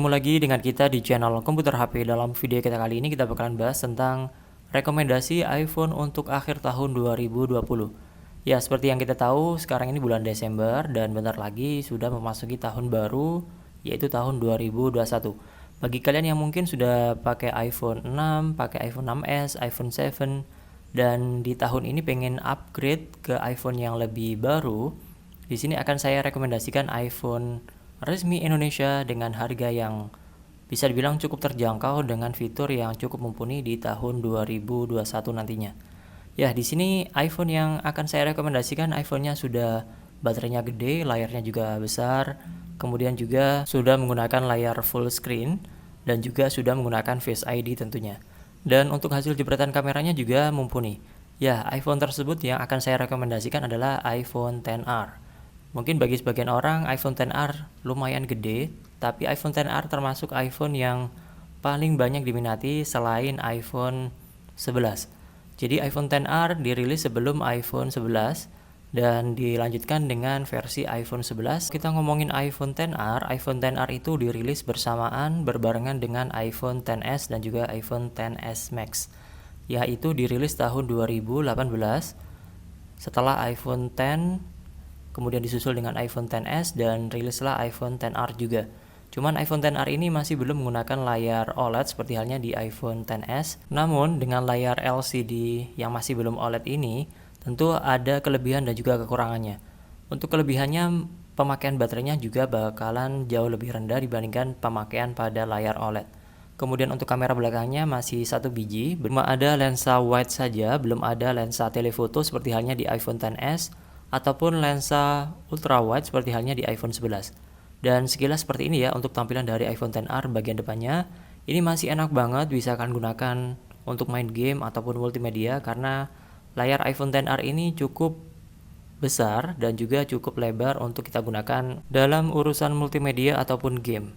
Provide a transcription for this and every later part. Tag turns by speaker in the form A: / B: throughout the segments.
A: Ketemu lagi dengan kita di channel Komputer HP. Dalam video kita kali ini kita bakalan bahas tentang rekomendasi iPhone untuk akhir tahun 2020. Ya, seperti yang kita tahu, sekarang ini bulan Desember dan bentar lagi sudah memasuki tahun baru, yaitu tahun 2021. Bagi kalian yang mungkin sudah pakai iPhone 6, pakai iPhone 6s, iPhone 7, dan di tahun ini pengen upgrade ke iPhone yang lebih baru, di sini akan saya rekomendasikan iPhone resmi Indonesia dengan harga yang bisa dibilang cukup terjangkau dengan fitur yang cukup mumpuni di tahun 2021 nantinya. Ya, di sini iPhone yang akan saya rekomendasikan iPhone-nya sudah baterainya gede, layarnya juga besar, kemudian juga sudah menggunakan layar full screen dan juga sudah menggunakan Face ID tentunya. Dan untuk hasil jepretan kameranya juga mumpuni. Ya, iPhone tersebut yang akan saya rekomendasikan adalah iPhone XR. Mungkin bagi sebagian orang iPhone XR lumayan gede, tapi iPhone XR termasuk iPhone yang paling banyak diminati selain iPhone 11. Jadi iPhone XR dirilis sebelum iPhone 11 dan dilanjutkan dengan versi iPhone 11. Kita ngomongin iPhone XR itu dirilis bersamaan berbarengan dengan iPhone XS dan juga iPhone XS Max. Yaitu dirilis tahun 2018 setelah iPhone X, kemudian disusul dengan iPhone XS dan rilislah iPhone XR juga. Cuman iPhone XR ini masih belum menggunakan layar OLED seperti halnya di iPhone XS. Namun dengan layar LCD yang masih belum OLED ini, tentu ada kelebihan dan juga kekurangannya. Untuk kelebihannya, pemakaian baterainya juga bakalan jauh lebih rendah dibandingkan pemakaian pada layar OLED. Kemudian untuk kamera belakangnya masih 1 biji, belum ada lensa wide saja, belum ada lensa telefoto seperti halnya di iPhone XS, ataupun lensa ultra wide seperti halnya di iPhone 11. Dan sekilas seperti ini ya untuk tampilan dari iPhone XR bagian depannya. Ini masih enak banget, bisa kalian gunakan untuk main game ataupun multimedia karena layar iPhone XR ini cukup besar dan juga cukup lebar untuk kita gunakan dalam urusan multimedia ataupun game.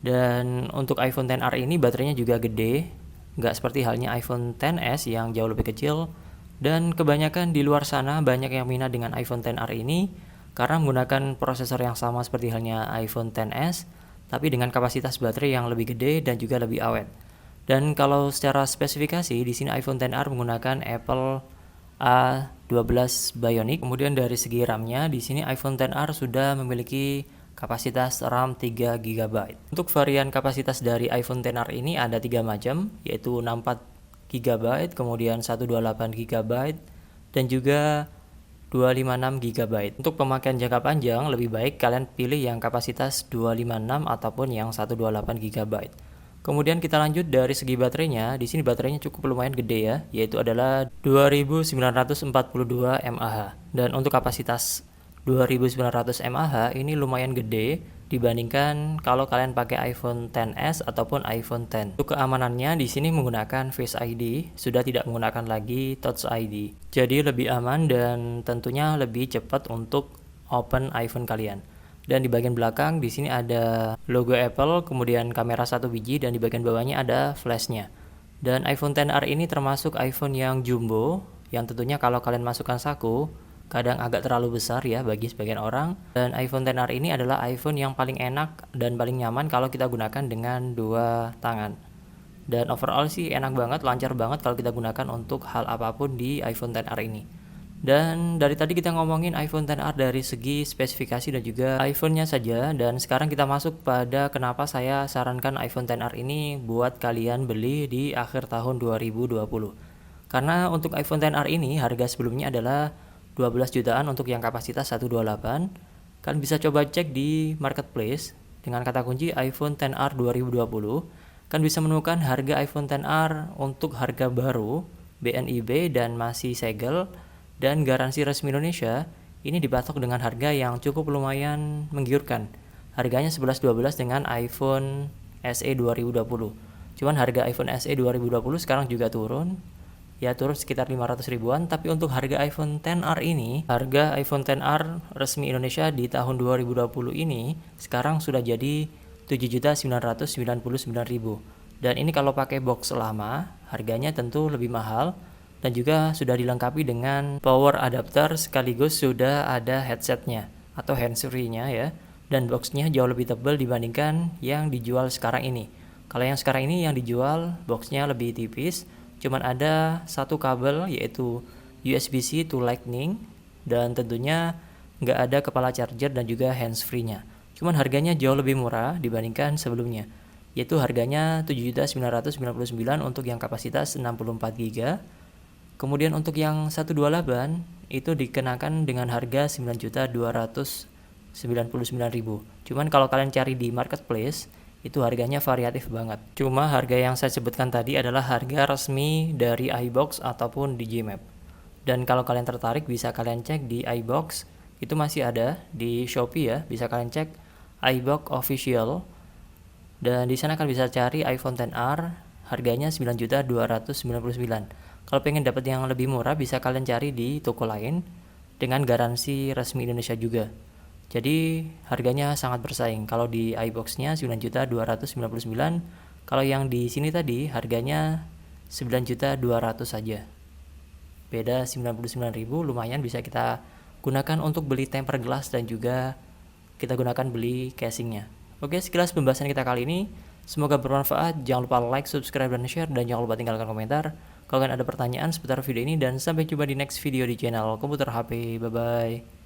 A: Dan untuk iPhone XR ini baterainya juga gede, nggak seperti halnya iPhone XS yang jauh lebih kecil. Dan kebanyakan di luar sana banyak yang minat dengan iPhone XR ini karena menggunakan prosesor yang sama seperti halnya iPhone XS, tapi dengan kapasitas baterai yang lebih gede dan juga lebih awet. Dan kalau secara spesifikasi di sini iPhone XR menggunakan Apple A12 Bionic. Kemudian dari segi RAM-nya di sini iPhone XR sudah memiliki kapasitas RAM 3 GB. Untuk varian kapasitas dari iPhone XR ini ada 3 macam, yaitu 64 GB, kemudian 128 GB, dan juga 256 GB. Untuk pemakaian jangka panjang lebih baik kalian pilih yang kapasitas 256 ataupun yang 128 GB. Kemudian kita lanjut dari segi baterainya. Di sini baterainya cukup lumayan gede ya, yaitu adalah 2942 mAh. Dan untuk kapasitas 2900 mAh ini lumayan gede dibandingkan kalau kalian pakai iPhone XS ataupun iPhone X. Untuk keamanannya di sini menggunakan Face ID, sudah tidak menggunakan lagi Touch ID. Jadi lebih aman dan tentunya lebih cepat untuk open iPhone kalian. Dan di bagian belakang di sini ada logo Apple, kemudian kamera 1 biji dan di bagian bawahnya ada flashnya. Dan iPhone XR ini termasuk iPhone yang jumbo, yang tentunya kalau kalian masukkan saku kadang agak terlalu besar ya bagi sebagian orang. Dan iPhone XR ini adalah iPhone yang paling enak dan paling nyaman kalau kita gunakan dengan 2 tangan. Dan overall sih enak banget, lancar banget kalau kita gunakan untuk hal apapun di iPhone XR ini. Dan dari tadi kita ngomongin iPhone XR dari segi spesifikasi dan juga iPhone-nya saja. Dan sekarang kita masuk pada kenapa saya sarankan iPhone XR ini buat kalian beli di akhir tahun 2020. Karena untuk iPhone XR ini harga sebelumnya adalah 12 jutaan untuk yang kapasitas 128. Kalian bisa coba cek di marketplace dengan kata kunci iPhone XR 2020. Kalian bisa menemukan harga iPhone XR untuk harga baru, BNIB dan masih segel dan garansi resmi Indonesia. Ini dipatok dengan harga yang cukup lumayan menggiurkan. Harganya 11-12 dengan iPhone SE 2020. Cuman harga iPhone SE 2020 sekarang juga turun. Ya turun sekitar 500 ribuan, tapi untuk harga iPhone XR ini, harga iPhone XR resmi Indonesia di tahun 2020 ini sekarang sudah jadi 7.999.000. Dan ini kalau pakai box lama, harganya tentu lebih mahal dan juga sudah dilengkapi dengan power adapter sekaligus sudah ada headsetnya atau handsfree-nya ya. dan boxnya jauh lebih tebal dibandingkan yang dijual sekarang ini. Kalau yang sekarang ini yang dijual boxnya lebih tipis, cuman ada satu kabel yaitu USB-C to Lightning, dan tentunya nggak ada kepala charger dan juga handsfree-nya. Cuman harganya jauh lebih murah dibandingkan sebelumnya, yaitu harganya 7.999 untuk yang kapasitas 64 GB. Kemudian untuk yang 128 itu dikenakan dengan harga 9.299.000. Cuman kalau kalian cari di marketplace itu harganya variatif banget. Cuma harga yang saya sebutkan tadi adalah harga resmi dari iBox ataupun DJI Map. Dan kalau kalian tertarik bisa kalian cek di iBox, itu masih ada di Shopee ya, bisa kalian cek iBox official. Dan di sana kalian bisa cari iPhone XR, harganya 9.299. Kalau pengen dapat yang lebih murah bisa kalian cari di toko lain dengan garansi resmi Indonesia juga. Jadi harganya sangat bersaing. Kalau di iBox-nya 9.299, kalau yang di sini tadi harganya 9.200.000 saja. Beda 99.000, lumayan bisa kita gunakan untuk beli tempered glass dan juga kita gunakan beli casingnya. Oke, sekilas pembahasan kita kali ini. Semoga bermanfaat. Jangan lupa like, subscribe, dan share. Dan jangan lupa tinggalkan komentar kalau kalian ada pertanyaan seputar video ini. Dan sampai jumpa di next video di channel Komputer HP. Bye-bye.